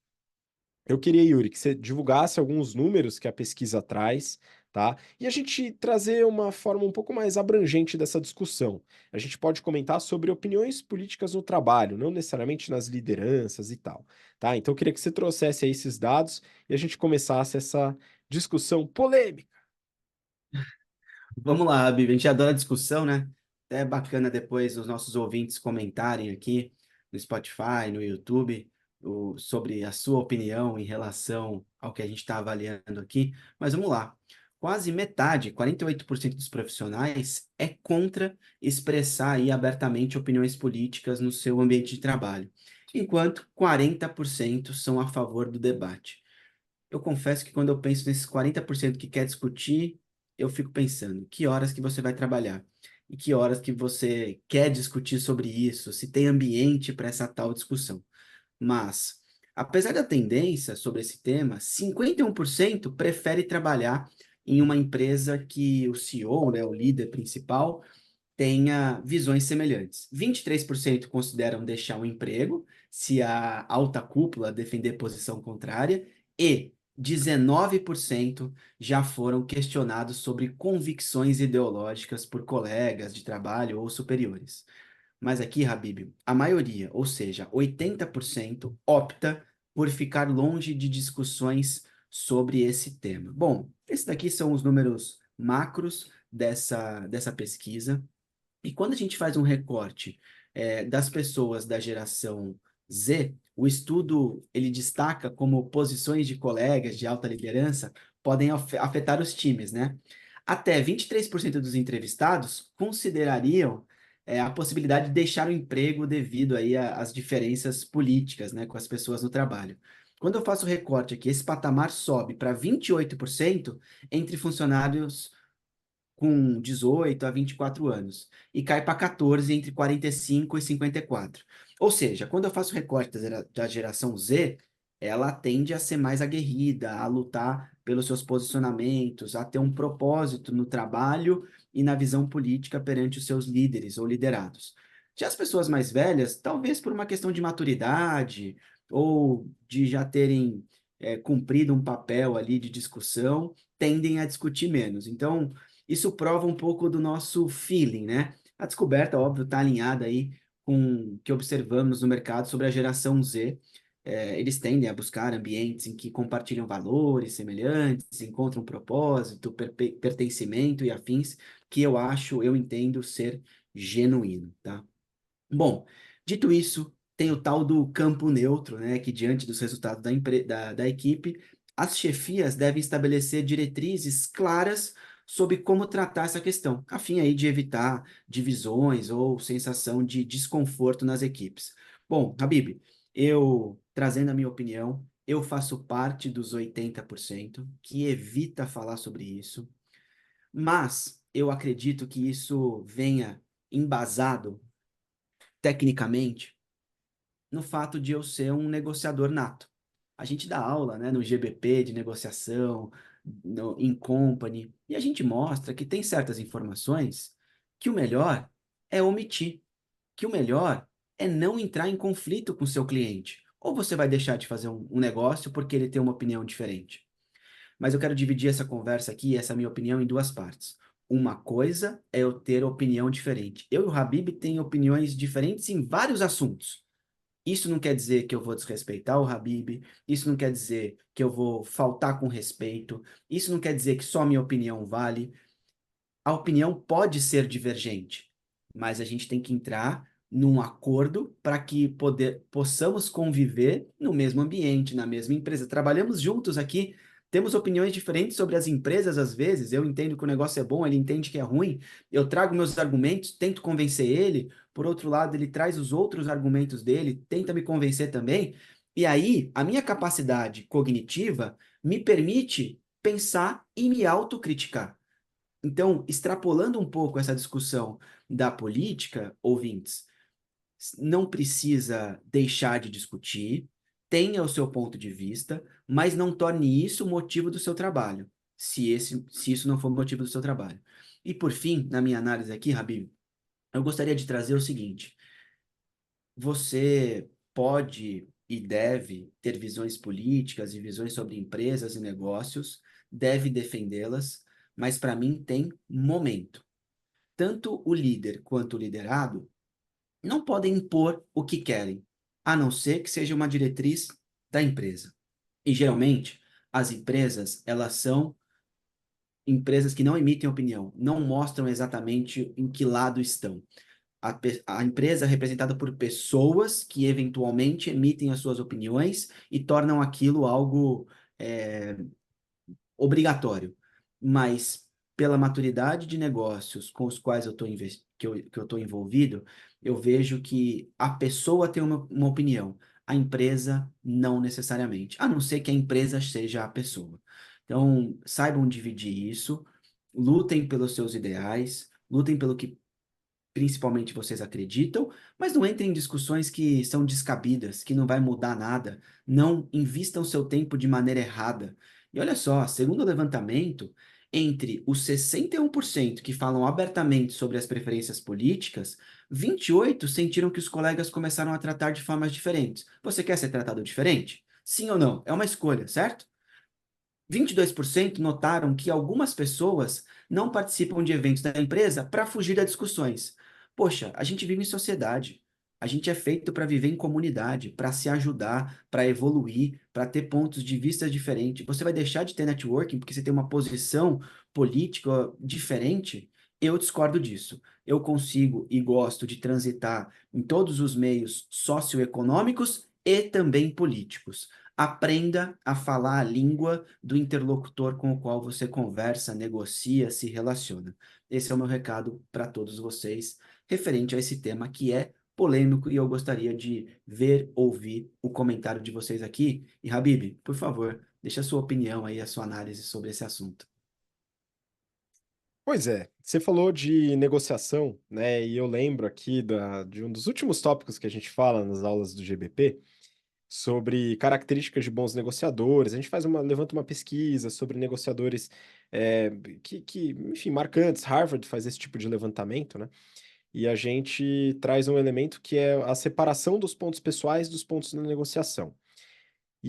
Eu queria, Yuri, que você divulgasse alguns números que a pesquisa traz, tá? E a gente trazer uma forma um pouco mais abrangente dessa discussão. A gente pode comentar sobre opiniões políticas no trabalho, não necessariamente nas lideranças e tal, tá? Então eu queria que você trouxesse aí esses dados e a gente começasse essa discussão polêmica. Vamos lá, Bibi. A gente adora discussão, né? É bacana depois os nossos ouvintes comentarem aqui no Spotify, no YouTube, sobre a sua opinião em relação ao que a gente está avaliando aqui. Mas vamos lá. Quase metade, 48% dos profissionais é contra expressar aí abertamente opiniões políticas no seu ambiente de trabalho, enquanto 40% são a favor do debate. Eu confesso que quando eu penso nesses 40% que quer discutir, eu fico pensando, que horas que você vai trabalhar? E que horas que você quer discutir sobre isso? Se tem ambiente para essa tal discussão. Mas, apesar da tendência sobre esse tema, 51% prefere trabalhar em uma empresa que o CEO, né, o líder principal, tenha visões semelhantes. 23% consideram deixar o emprego se a alta cúpula defender posição contrária e 19% já foram questionados sobre convicções ideológicas por colegas de trabalho ou superiores. Mas aqui, Habib, a maioria, ou seja, 80%, opta por ficar longe de discussões sobre esse tema. Bom, esses daqui são os números macros dessa pesquisa. E quando a gente faz um recorte das pessoas da geração Z, o estudo ele destaca como posições de colegas de alta liderança podem afetar os times, né? Até 23% dos entrevistados considerariam a possibilidade de deixar o emprego devido aí às diferenças políticas, né, com as pessoas no trabalho. Quando eu faço o recorte aqui, esse patamar sobe para 28% entre funcionários com 18 a 24 anos e cai para 14 entre 45 e 54. Ou seja, quando eu faço o recorte da geração Z, ela tende a ser mais aguerrida, a lutar pelos seus posicionamentos, a ter um propósito no trabalho e na visão política perante os seus líderes ou liderados. Já as pessoas mais velhas, talvez por uma questão de maturidade ou de já terem cumprido um papel ali de discussão, tendem a discutir menos. Então, isso prova um pouco do nosso feeling, né? A descoberta, óbvio, está alinhada aí com o que observamos no mercado sobre a geração Z. Eles tendem a buscar ambientes em que compartilham valores semelhantes, encontram propósito, pertencimento e afins, que eu entendo ser genuíno, tá? Bom, dito isso, tem o tal do campo neutro, né, que diante dos resultados da equipe, as chefias devem estabelecer diretrizes claras sobre como tratar essa questão, a fim aí de evitar divisões ou sensação de desconforto nas equipes. Bom, Habib, eu, trazendo a minha opinião, eu faço parte dos 80% que evita falar sobre isso, mas eu acredito que isso venha embasado tecnicamente, no fato de eu ser um negociador nato. A gente dá aula, né, no GBP de negociação, em company, e a gente mostra que tem certas informações que o melhor é omitir, que o melhor é não entrar em conflito com o seu cliente. Ou você vai deixar de fazer um negócio porque ele tem uma opinião diferente. Mas eu quero dividir essa conversa aqui, essa minha opinião, em duas partes. Uma coisa é eu ter opinião diferente. Eu e o Habib temos opiniões diferentes em vários assuntos. Isso não quer dizer que eu vou desrespeitar o Habib, isso não quer dizer que eu vou faltar com respeito, isso não quer dizer que só minha opinião vale. A opinião pode ser divergente, mas a gente tem que entrar num acordo para que possamos conviver no mesmo ambiente, na mesma empresa. Trabalhamos juntos aqui, temos opiniões diferentes sobre as empresas às vezes. Eu entendo que o negócio é bom, ele entende que é ruim. Eu trago meus argumentos, tento convencer ele. Por outro lado, ele traz os outros argumentos dele, tenta me convencer também. E aí, a minha capacidade cognitiva me permite pensar e me autocriticar. Então, extrapolando um pouco essa discussão da política, ouvintes, não precisa deixar de discutir, tenha o seu ponto de vista, mas não torne isso o motivo do seu trabalho, se isso não for o motivo do seu trabalho. E por fim, na minha análise aqui, Habib, eu gostaria de trazer o seguinte: você pode e deve ter visões políticas e visões sobre empresas e negócios, deve defendê-las, mas para mim tem momento. Tanto o líder quanto o liderado não podem impor o que querem, a não ser que seja uma diretriz da empresa. E geralmente, as empresas, elas são empresas que não emitem opinião, não mostram exatamente em que lado estão. A empresa é representada por pessoas que eventualmente emitem as suas opiniões e tornam aquilo algo é, obrigatório, mas pela maturidade de negócios com os quais que eu estou envolvido, eu vejo que a pessoa tem uma opinião, a empresa não necessariamente, a não ser que a empresa seja a pessoa. Então, saibam dividir isso, lutem pelos seus ideais, lutem pelo que principalmente vocês acreditam, mas não entrem em discussões que são descabidas, que não vai mudar nada. Não invistam seu tempo de maneira errada. E olha só, segundo o levantamento, entre os 61% que falam abertamente sobre as preferências políticas, 28 sentiram que os colegas começaram a tratar de formas diferentes. Você quer ser tratado diferente? Sim ou não? É uma escolha, certo? 22% notaram que algumas pessoas não participam de eventos da empresa para fugir das discussões. Poxa, a gente vive em sociedade. A gente é feito para viver em comunidade, para se ajudar, para evoluir, para ter pontos de vista diferentes. Você vai deixar de ter networking porque você tem uma posição política diferente? Eu discordo disso. Eu consigo e gosto de transitar em todos os meios socioeconômicos e também políticos. Aprenda a falar a língua do interlocutor com o qual você conversa, negocia, se relaciona. Esse é o meu recado para todos vocês, referente a esse tema que é polêmico e eu gostaria de ver, ouvir o comentário de vocês aqui. E Habib, por favor, deixa a sua opinião aí, a sua análise sobre esse assunto. Pois é, você falou de negociação, né? E eu lembro aqui de um dos últimos tópicos que a gente fala nas aulas do GBP sobre características de bons negociadores. A gente levanta uma pesquisa sobre negociadores é, enfim, marcantes. Harvard faz esse tipo de levantamento, né? E a gente traz um elemento que é a separação dos pontos pessoais dos pontos na negociação.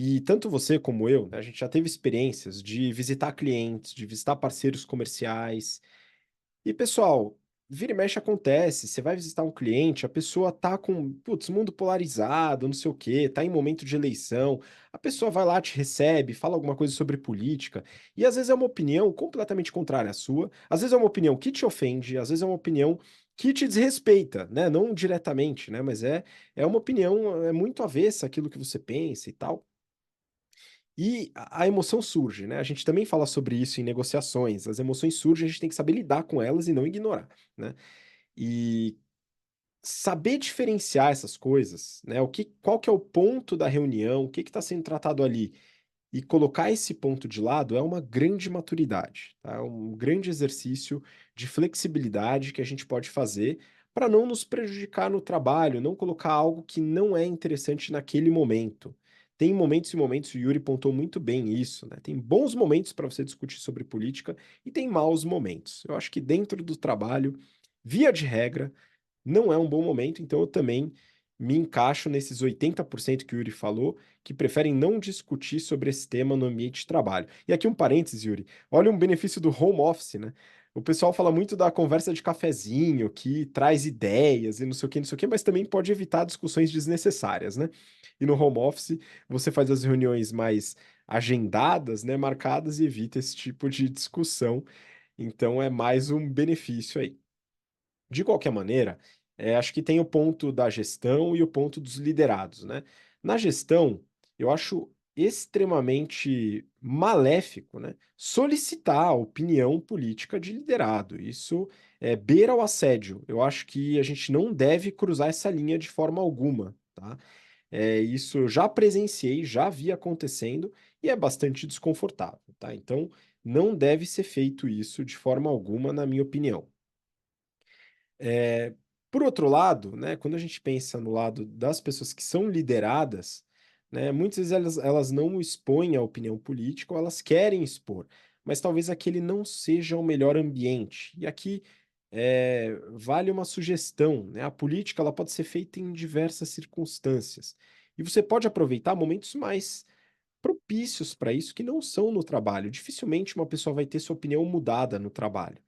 E tanto você como eu, né, a gente já teve experiências de visitar clientes, de visitar parceiros comerciais. E pessoal, vira e mexe acontece, você vai visitar um cliente, a pessoa tá com, putz, mundo polarizado, não sei o quê, tá em momento de eleição, a pessoa vai lá, te recebe, fala alguma coisa sobre política, e às vezes é uma opinião completamente contrária à sua, às vezes é uma opinião que te ofende, às vezes é uma opinião que te desrespeita, né? Não diretamente, né? Mas é uma opinião, é muito avessa àquilo que você pensa e tal. E a emoção surge, né? A gente também fala sobre isso em negociações. As emoções surgem, a gente tem que saber lidar com elas e não ignorar, né? E saber diferenciar essas coisas, né? Qual que é o ponto da reunião, o que está sendo tratado ali, e colocar esse ponto de lado é uma grande maturidade, tá? É um grande exercício de flexibilidade que a gente pode fazer para não nos prejudicar no trabalho, não colocar algo que não é interessante naquele momento. Tem momentos e momentos, o Yuri pontuou muito bem isso, né? Tem bons momentos para você discutir sobre política e tem maus momentos. Eu acho que dentro do trabalho, via de regra, não é um bom momento, então eu também me encaixo nesses 80% que o Yuri falou, que preferem não discutir sobre esse tema no ambiente de trabalho. E aqui um parênteses, Yuri. Olha um benefício do home office, né? O pessoal fala muito da conversa de cafezinho, que traz ideias e não sei o que, mas também pode evitar discussões desnecessárias, né? E no home office, você faz as reuniões mais agendadas, né, marcadas e evita esse tipo de discussão. Então é mais um benefício aí. De qualquer maneira, acho que tem o ponto da gestão e o ponto dos liderados, né? Na gestão, eu acho extremamente maléfico, né, solicitar a opinião política de liderado. Isso beira o assédio. Eu acho que a gente não deve cruzar essa linha de forma alguma, tá? Isso eu já presenciei, já vi acontecendo e é bastante desconfortável, tá? Então, não deve ser feito isso de forma alguma, na minha opinião. É, por outro lado, né, quando a gente pensa no lado das pessoas que são lideradas, né, muitas vezes elas não expõem a opinião política ou elas querem expor, mas talvez aquele não seja o melhor ambiente. E aqui vale uma sugestão, né? A política ela pode ser feita em diversas circunstâncias. E você pode aproveitar momentos mais propícios para isso que não são no trabalho. Dificilmente uma pessoa vai ter sua opinião mudada no trabalho,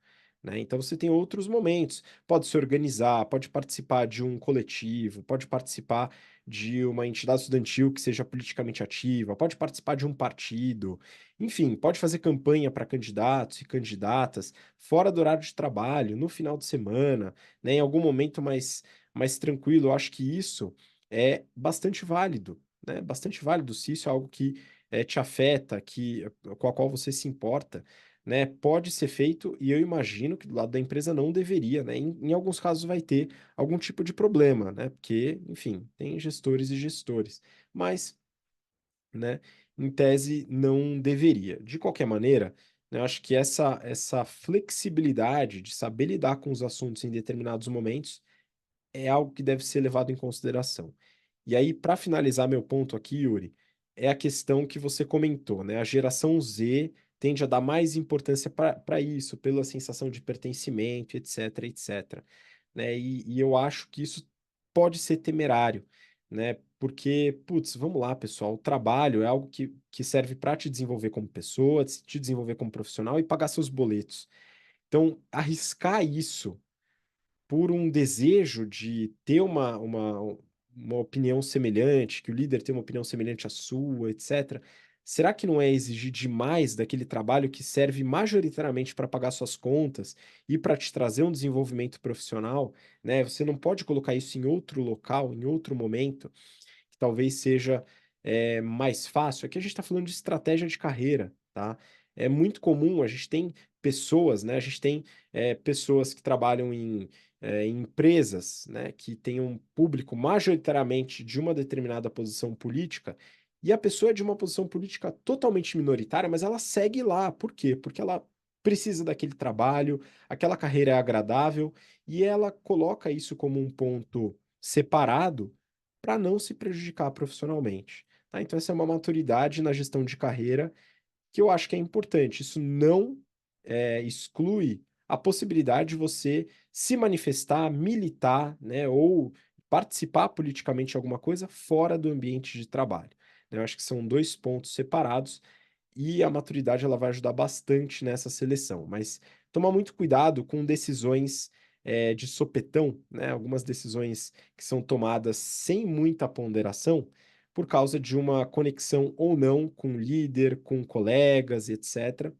né? Então você tem outros momentos. Pode se organizar, pode participar de um coletivo, pode participar de uma entidade estudantil que seja politicamente ativa, pode participar de um partido, enfim, pode fazer campanha para candidatos e candidatas fora do horário de trabalho, no final de semana, né? Em algum momento mais tranquilo. Eu acho que isso é bastante válido, né? Bastante válido se isso é algo que te afeta, com a qual você se importa, né? Pode ser feito e eu imagino que do lado da empresa não deveria, né? Em alguns casos vai ter algum tipo de problema, né? Porque, enfim, tem gestores e gestores, mas, né? Em tese não deveria. De qualquer maneira, né, eu acho que essa flexibilidade de saber lidar com os assuntos em determinados momentos é algo que deve ser levado em consideração. E aí, para finalizar meu ponto aqui, Yuri, é a questão que você comentou, né? A geração Z tende a dar mais importância para isso, pela sensação de pertencimento, etc, etc. Né? E eu acho que isso pode ser temerário, né? Porque, putz, vamos lá, pessoal, o trabalho é algo que serve para te desenvolver como pessoa, te desenvolver como profissional e pagar seus boletos. Então, arriscar isso por um desejo de ter uma opinião semelhante, que o líder tenha uma opinião semelhante à sua, etc. Será que não é exigir demais daquele trabalho que serve majoritariamente para pagar suas contas e para te trazer um desenvolvimento profissional, né? Você não pode colocar isso em outro local, em outro momento, que talvez seja mais fácil. Aqui a gente está falando de estratégia de carreira, tá? É muito comum, a gente tem pessoas, né? A gente tem pessoas que trabalham em empresas, né? Que têm um público majoritariamente de uma determinada posição política, e a pessoa é de uma posição política totalmente minoritária, mas ela segue lá. Por quê? Porque ela precisa daquele trabalho, aquela carreira é agradável, e ela coloca isso como um ponto separado para não se prejudicar profissionalmente. Tá? Então, essa é uma maturidade na gestão de carreira que eu acho que é importante. Isso não exclui a possibilidade de você se manifestar, militar, né, ou participar politicamente de alguma coisa fora do ambiente de trabalho. né? Eu acho que são dois pontos separados e a maturidade ela vai ajudar bastante nessa seleção, mas tomar muito cuidado com decisões de sopetão, né? Algumas decisões que são tomadas sem muita ponderação por causa de uma conexão ou não com o líder, com colegas, etc.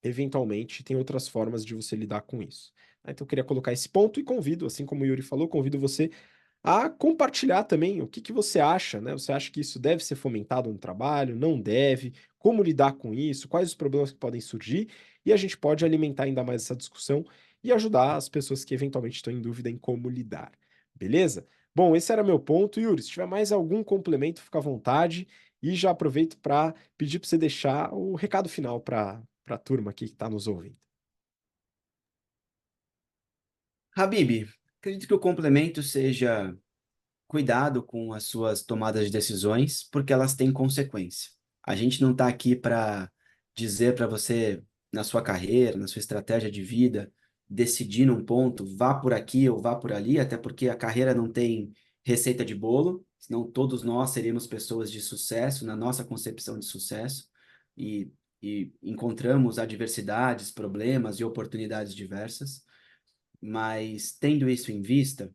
Eventualmente, tem outras formas de você lidar com isso. Então, eu queria colocar esse ponto e convido, assim como o Yuri falou, convido você a compartilhar também o que que você acha, né? Você acha que isso deve ser fomentado no trabalho? Não deve? Como lidar com isso? Quais os problemas que podem surgir? E a gente pode alimentar ainda mais essa discussão e ajudar as pessoas que eventualmente estão em dúvida em como lidar. Beleza? Bom, esse era meu ponto. Yuri, se tiver mais algum complemento, fica à vontade. E já aproveito para pedir para você deixar o recado final para a turma aqui que está nos ouvindo. Habib, acredito que o complemento seja cuidado com as suas tomadas de decisões, porque elas têm consequência. A gente não está aqui para dizer para você, na sua carreira, na sua estratégia de vida, decidir num ponto, vá por aqui ou vá por ali, até porque a carreira não tem receita de bolo, senão todos nós seríamos pessoas de sucesso, na nossa concepção de sucesso, e, e encontramos adversidades, problemas e oportunidades diversas, mas tendo isso em vista,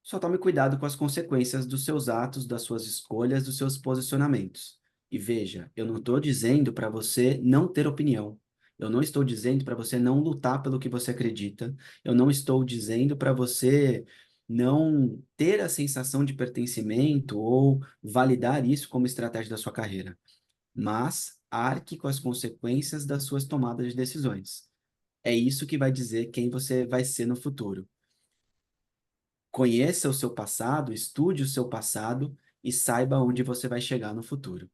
só tome cuidado com as consequências dos seus atos, das suas escolhas, dos seus posicionamentos. E veja, eu não estou dizendo para você não ter opinião. Eu não estou dizendo para você não lutar pelo que você acredita. Eu não estou dizendo para você não ter a sensação de pertencimento ou validar isso como estratégia da sua carreira. Mas arque com as consequências das suas tomadas de decisões. É isso que vai dizer quem você vai ser no futuro. Conheça o seu passado, estude o seu passado e saiba onde você vai chegar no futuro.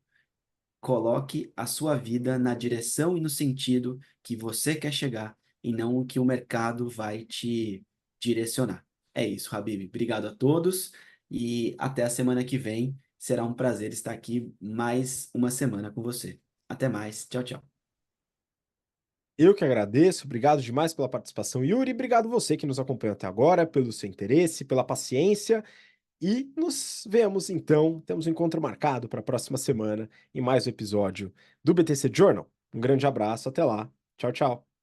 Coloque a sua vida na direção e no sentido que você quer chegar e não o que o mercado vai te direcionar. É isso, Habib. Obrigado a todos e até a semana que vem. Será um prazer estar aqui mais uma semana com você. Até mais. Tchau, tchau. Eu que agradeço, obrigado demais pela participação, Yuri. Obrigado você que nos acompanhou até agora, pelo seu interesse, pela paciência. E nos vemos então. Temos um encontro marcado para a próxima semana em mais um episódio do BTC Journal. Um grande abraço, até lá. Tchau, tchau.